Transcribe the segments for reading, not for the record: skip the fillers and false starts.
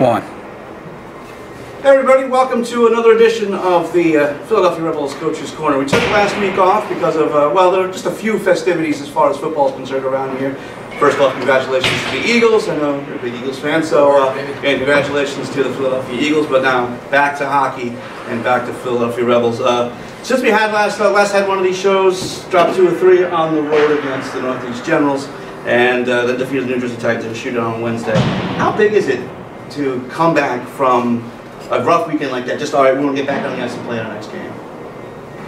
One. Hey everybody, welcome to another edition of the Philadelphia Rebels Coach's Corner. We took last week off because of, well, there are just a few festivities as far as football is concerned around here. First off, congratulations to the Eagles. I know you're a big Eagles fan, so and congratulations to the Philadelphia Eagles. But now, back to hockey and back to Philadelphia Rebels. Since we had last had one of these shows, dropped 2 or 3 on the road against the Northeast Generals, and then defeated the New Jersey Titans in a shootout on Wednesday. How big is it to come back from a rough weekend like that? Just, all right, we want to get back on the ice and play our next game.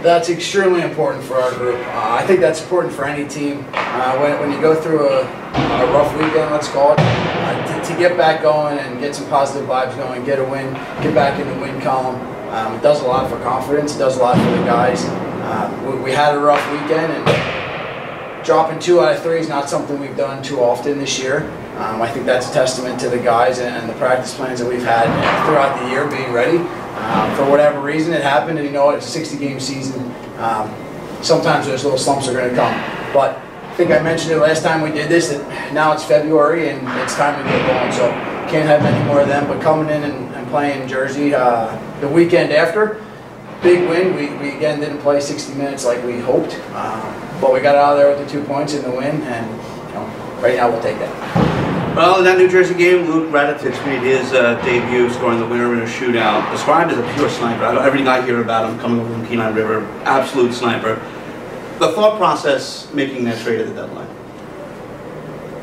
That's extremely important for our group. I think that's important for any team. When you go through a rough weekend, let's call it, to get back going and get some positive vibes going, get a win, get back in the win column. It does a lot for confidence. It does a lot for the guys. We had a rough weekend, and dropping 2 out of 3 is not something we've done too often this year. I think that's a testament to the guys and the practice plans that we've had throughout the year being ready. For whatever reason it happened, and you know it's a 60-game season. Sometimes those little slumps are going to come. But I think I mentioned it last time we did this, that now it's February and it's time to get going. So can't have many more of them. But coming in and playing Jersey the weekend after, big win. We again didn't play 60 minutes like we hoped. But we got out of there with the 2 points in the win, and you know, right now we'll take that. Well, in that New Jersey game, Luke Radetich made his debut, scoring the winner in a shootout. Described as a pure sniper. Everything I hear about him coming over from Kenai River, absolute sniper. The thought process making that trade at the deadline.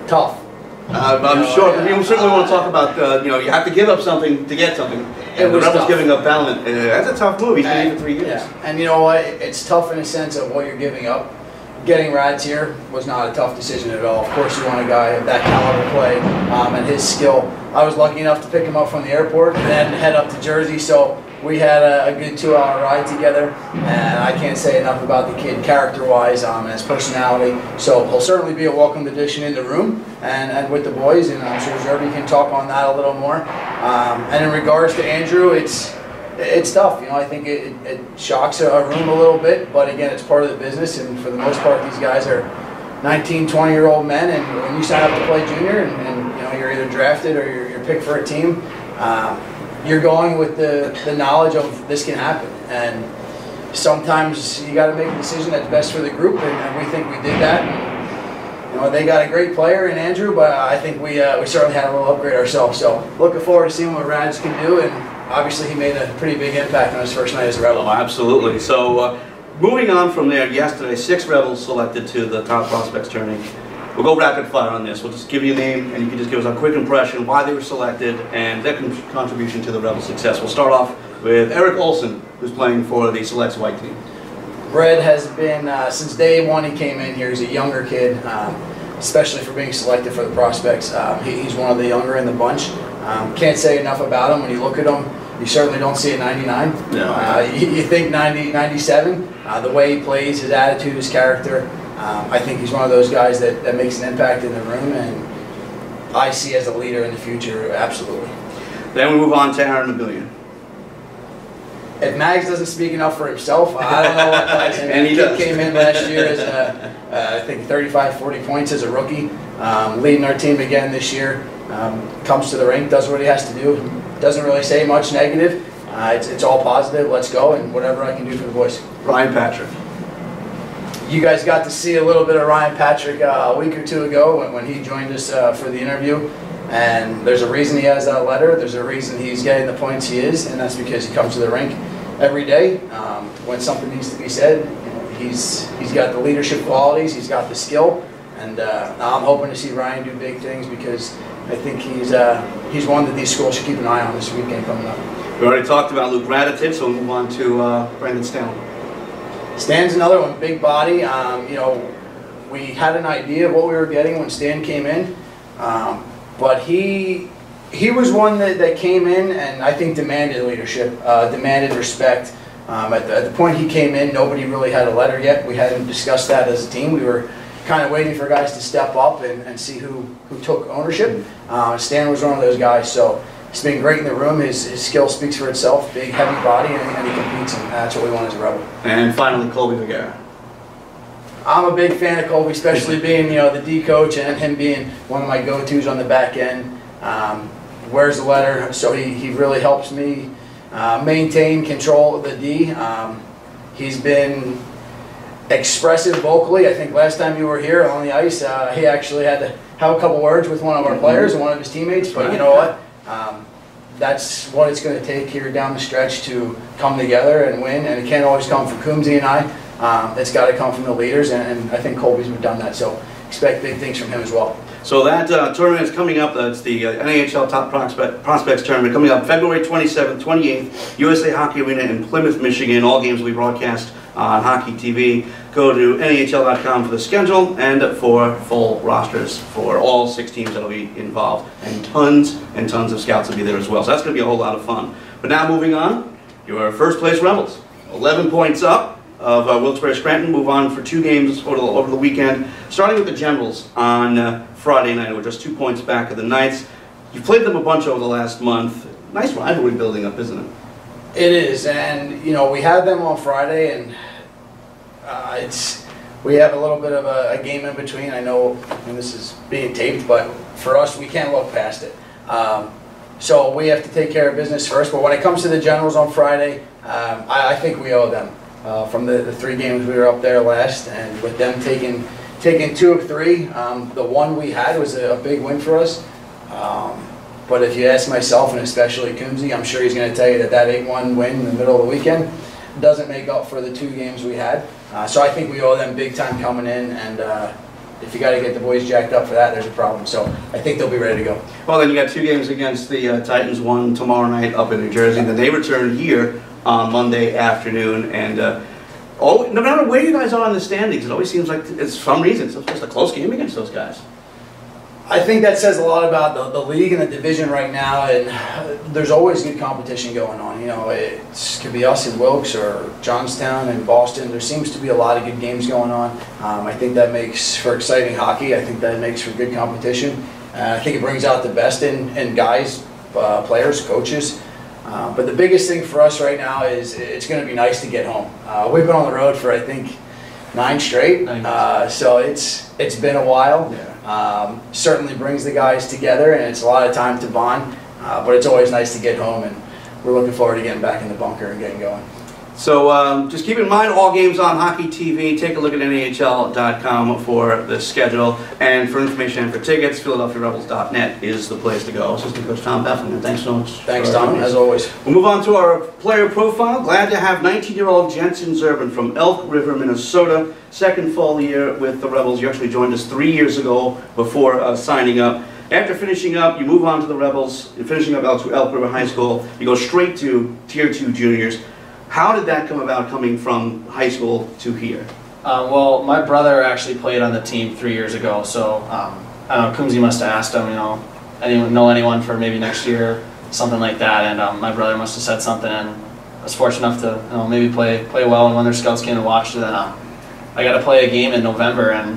Tough. I'm sure. You certainly want to talk about, you know, you have to give up something to get something. And the Rebels giving up Valentine. That's a tough move. He's been here for 3 years. Yeah. And you know what? It's tough in a sense of what you're giving up. Getting Rads here was not a tough decision at all. Of course, you want a guy of that caliber play and his skill. I was lucky enough to pick him up from the airport and then head up to Jersey, so we had a good 2-hour ride together. And I can't say enough about the kid character-wise and his personality. So he'll certainly be a welcomed addition in the room and with the boys, and I'm sure Zerbe can talk on that a little more. And in regards to Andrew, it's tough, you know. I think it shocks a room a little bit, but again, it's part of the business, and for the most part, these guys are 19, 20-year-old men, and when you sign up to play junior, and you know you're either drafted or you're picked for a team, you're going with the knowledge of this can happen, and sometimes you got to make a decision that's best for the group, and we think we did that. And, you know, they got a great player in Andrew, but I think we certainly had a little upgrade ourselves. So looking forward to seeing what Rads can do, and obviously, he made a pretty big impact on his first night as a Rebel. Oh, absolutely. So, moving on from there, yesterday, 6 Rebels selected to the top prospects tourney. We'll go rapid fire on this. We'll just give you a name, and you can just give us a quick impression, why they were selected, and their contribution to the Rebel success. We'll start off with Eric Olson, who's playing for the Selects White team. Red has been, since day one he came in here, he's a younger kid, especially for being selected for the prospects. He's one of the younger in the bunch. Can't say enough about him. When you look at him, you certainly don't see a 99. No. You think 90, 97. The way he plays, his attitude, his character. I think he's one of those guys that makes an impact in the room, and I see as a leader in the future, absolutely. Then we move on to Aaron Nabillion. If Mags doesn't speak enough for himself, I don't know what does. And he came in last year as, I think, 35, 40 points as a rookie, leading our team again this year. Comes to the rink, does what he has to do. Doesn't really say much negative. It's all positive. Let's go, and whatever I can do for the boys. Ryan Patrick. You guys got to see a little bit of Ryan Patrick a week or 2 ago when he joined us for the interview. And there's a reason he has that letter. There's a reason he's getting the points he is, and that's because he comes to the rink every day. When something needs to be said, you know, he's got the leadership qualities. He's got the skill, and I'm hoping to see Ryan do big things because I think he's one that these schools should keep an eye on this weekend coming up. We already talked about Luke Radetich, so we'll move on to Brandon Stanley. Stan's another one, big body. You know, we had an idea of what we were getting when Stan came in, but he was one that came in and I think demanded leadership, demanded respect. At the point he came in, nobody really had a letter yet. We hadn't discussed that as a team. We were kind of waiting for guys to step up and see who took ownership. Stan was one of those guys, so he's been great in the room. His skill speaks for itself. Big, heavy body, and he competes, and that's what we want as a Rebel. And finally, Colby Vergara. I'm a big fan of Colby, especially being the D coach and him being one of my go-tos on the back end. wears the letter, so he really helps me maintain control of the D. He's been expressive vocally. I think last time you were here on the ice, he actually had to have a couple words with one of our players and one of his teammates, but you know what? That's what it's going to take here down the stretch to come together and win, and it can't always come from Coombsy and I. It's got to come from the leaders, and I think Colby's done that, so expect big things from him as well. So that tournament is coming up. That's the NAHL Top Prospects Tournament coming up February 27th, 28th, USA Hockey Arena in Plymouth, Michigan. All games will be broadcast on Hockey TV. Go to NHL.com for the schedule and for full rosters for all 6 teams that will be involved. And tons of scouts will be there as well. So that's going to be a whole lot of fun. But now moving on, your first place Rebels. 11 points up of Wilkes-Barre Scranton. Move on for 2 games over the weekend. Starting with the Generals on Friday night. We're just 2 points back of the Knights. You've played them a bunch over the last month. Nice rivalry building up, isn't it? It is, and you know, we had them on Friday, and we have a little bit of a game in between. I know this is being taped, but for us, we can't look past it. So we have to take care of business first. But when it comes to the Generals on Friday, I think we owe them. From the 3 games we were up there last, and with them taking 2 of 3, the one we had was a big win for us. But if you ask myself, and especially Coombsy, I'm sure he's going to tell you that 8-1 win in the middle of the weekend doesn't make up for the 2 games we had. So I think we owe them big time coming in, and if you got to get the boys jacked up for that, there's a problem. So I think they'll be ready to go. Well, then you got 2 games against the Titans, one tomorrow night up in New Jersey, and then they return here on Monday afternoon. And no matter where you guys are in the standings, it always seems like it's for some reason it's just a close game against those guys. I think that says a lot about the league and the division right now, and there's always good competition going on. You know, it could be us and Wilkes or Johnstown and Boston. There seems to be a lot of good games going on. I think that makes for exciting hockey. I think that makes for good competition. I think it brings out the best in guys, players, coaches. But the biggest thing for us right now is it's going to be nice to get home. We've been on the road for, I think, 9 straight, so it's been a while. Yeah. Certainly brings the guys together, and it's a lot of time to bond, but it's always nice to get home, and we're looking forward to getting back in the bunker and getting going. So just keep in mind, all games on Hockey TV. Take a look at NHL.com for the schedule, and for information and for tickets, PhiladelphiaRebels.net is the place to go. Assistant Coach Tom Peffall, thanks so much. Thanks, Tom, as always. We'll move on to our player profile. Glad to have 19-year-old Jensen Zerban from Elk River, Minnesota. Second full year with the Rebels. You actually joined us 3 years ago before signing up. After finishing up, you move on to the Rebels. You're finishing up Elk River High School. You go straight to Tier 2 juniors. How did that come about, coming from high school to here? Well, my brother actually played on the team 3 years ago, so I don't know, Coombsy must have asked him, you know, anyone for maybe next year, something like that, and my brother must have said something, and I was fortunate enough to, you know, maybe play well, and when their scouts came and watched it, then I got to play a game in November, and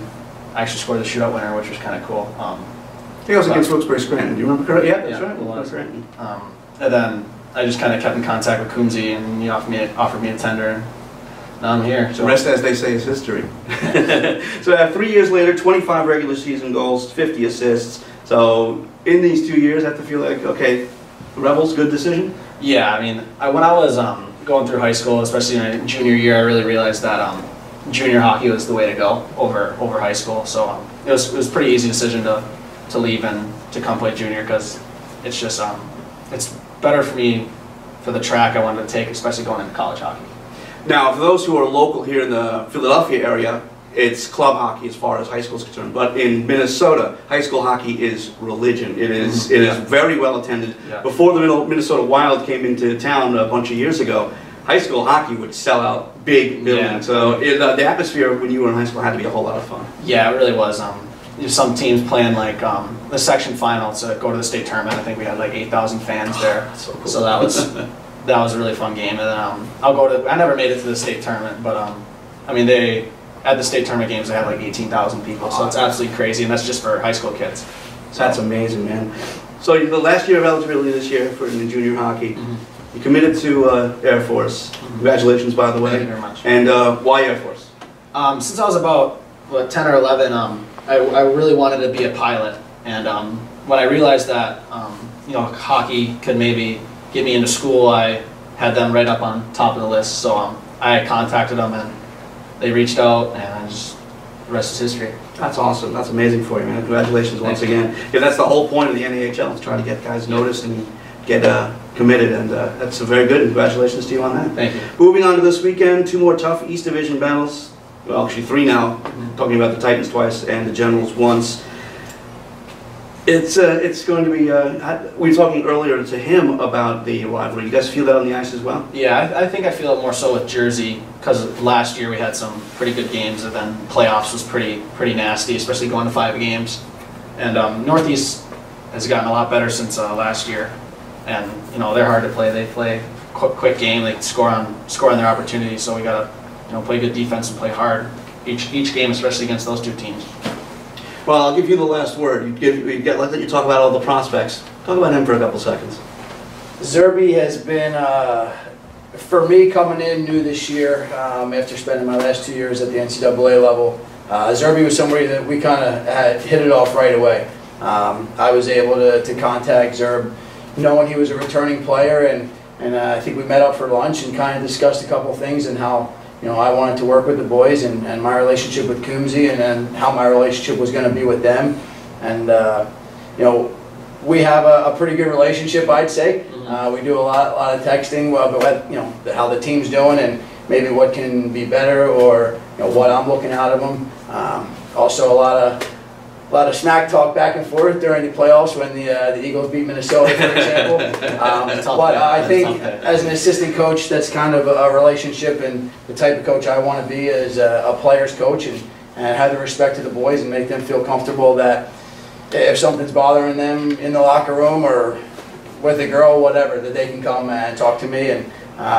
I actually scored the shootout winner, which was kind of cool. I think I was against Wilkes-Barre Scranton. Do you remember correctly? Yeah, that's yeah, right. Wilkes-Barre Scranton. And then I just kind of kept in contact with Coombsy, and he offered me a tender, and now I'm here. So the rest, as they say, is history. So 3 years later, 25 regular season goals, 50 assists. So in these 2 years, I have to feel like, okay, Rebels, good decision? Yeah, I mean, when I was going through high school, especially in my junior year, I really realized that junior hockey was the way to go over high school. So it was a pretty easy decision to leave and to come play junior, because it's just it's better for me for the track I wanted to take, especially going into college hockey. Now, for those who are local here in the Philadelphia area, it's club hockey as far as high school is concerned. But in Minnesota, high school hockey is religion. It is very well attended. Yeah. Before the Minnesota Wild came into town a bunch of years ago, high school hockey would sell out big buildings. Yeah. So the atmosphere when you were in high school had to be a whole lot of fun. Yeah, it really was. Some teams playing like the section finals to go to the state tournament. I think we had like 8,000 fans there. So cool. So that was a really fun game. And then I never made it to the state tournament, but I mean at the state tournament games they had like 18,000 people. So it's absolutely crazy, and that's just for high school kids. So that's amazing, man. So the last year of eligibility this year for the junior hockey, you committed to Air Force. Congratulations, by the way. Thank you very much. And why Air Force? Since I was about 10 or 11, I really wanted to be a pilot, and when I realized that hockey could maybe get me into school, I had them right up on top of the list. So I contacted them and they reached out, and the rest is history. That's awesome. That's amazing for you, man. Congratulations once again. Yeah, that's the whole point of the NAHL, is trying to get guys noticed and get committed, and that's very good. Congratulations to you on that. Thank you. Moving on to this weekend, 2 more tough East Division battles. Well, actually 3 now. Talking about the Titans twice and the Generals once. It's going to be. We were talking earlier to him about the rivalry. You guys feel that on the ice as well? Yeah, I think I feel it more so with Jersey, because last year we had some pretty good games, and then playoffs was pretty nasty, especially going to 5 games. And Northeast has gotten a lot better since last year, and they're hard to play. They play quick game. They score on their opportunities. So we gotta play good defense and play hard each game, especially against those 2 teams. Well, I'll give you the last word. Let you talk about all the prospects. Talk about him for a couple seconds. Zerbe has been, for me, coming in new this year, after spending my last 2 years at the NCAA level. Zerbe was somebody that we kind of had hit it off right away. I was able to contact Zerbe knowing he was a returning player, and I think we met up for lunch and kind of discussed a couple things, and how I wanted to work with the boys, and my relationship with Coombs, and then how my relationship was going to be with them. And we have a pretty good relationship, I'd say. We do a lot of texting about how the team's doing, and maybe what can be better, or what I'm looking out of them. Also a lot of smack talk back and forth during the playoffs when the Eagles beat Minnesota, for example. But I think as an assistant coach, that's kind of a relationship, and the type of coach I want to be is a player's coach, and have the respect to the boys and make them feel comfortable that if something's bothering them in the locker room or with a girl, whatever, that they can come and talk to me. And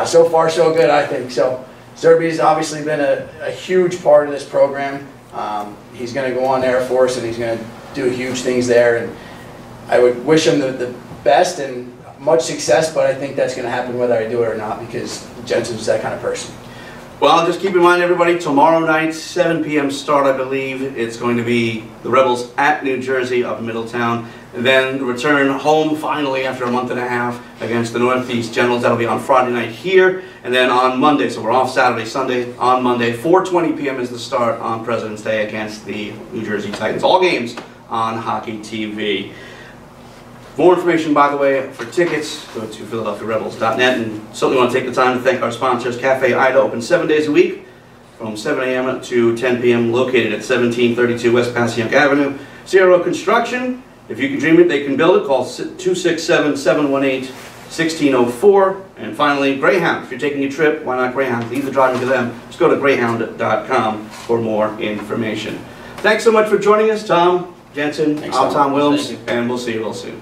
so far, so good, I think. So Zerbe's obviously been a huge part of this program. He's going to go on Air Force, and he's going to do huge things there, and I would wish him the best and much success, but I think that's going to happen whether I do it or not, because Jensen's that kind of person. Well, just keep in mind, everybody, tomorrow night, 7 p.m. start, I believe. It's going to be the Rebels at New Jersey up in Middletown. And then return home finally after a month and a half against the Northeast Generals. That'll be on Friday night here. And then on Monday, so we're off Saturday, Sunday, on Monday, 4:20 p.m. is the start on President's Day against the New Jersey Titans. All games on Hockey TV. More information, by the way, for tickets, go to PhiladelphiaRebels.net. And certainly want to take the time to thank our sponsors. Cafe Ida, open 7 days a week from 7 a.m. to 10 p.m., located at 1732 West Passyunk Avenue. Sierra Construction, if you can dream it, they can build it. Call 267-718-1604. And finally, Greyhound. If you're taking a trip, why not Greyhound? Leave the driving to them. Just go to Greyhound.com for more information. Thanks so much for joining us, Tom, Jensen, I'm Tom Wilms, and we'll see you real soon.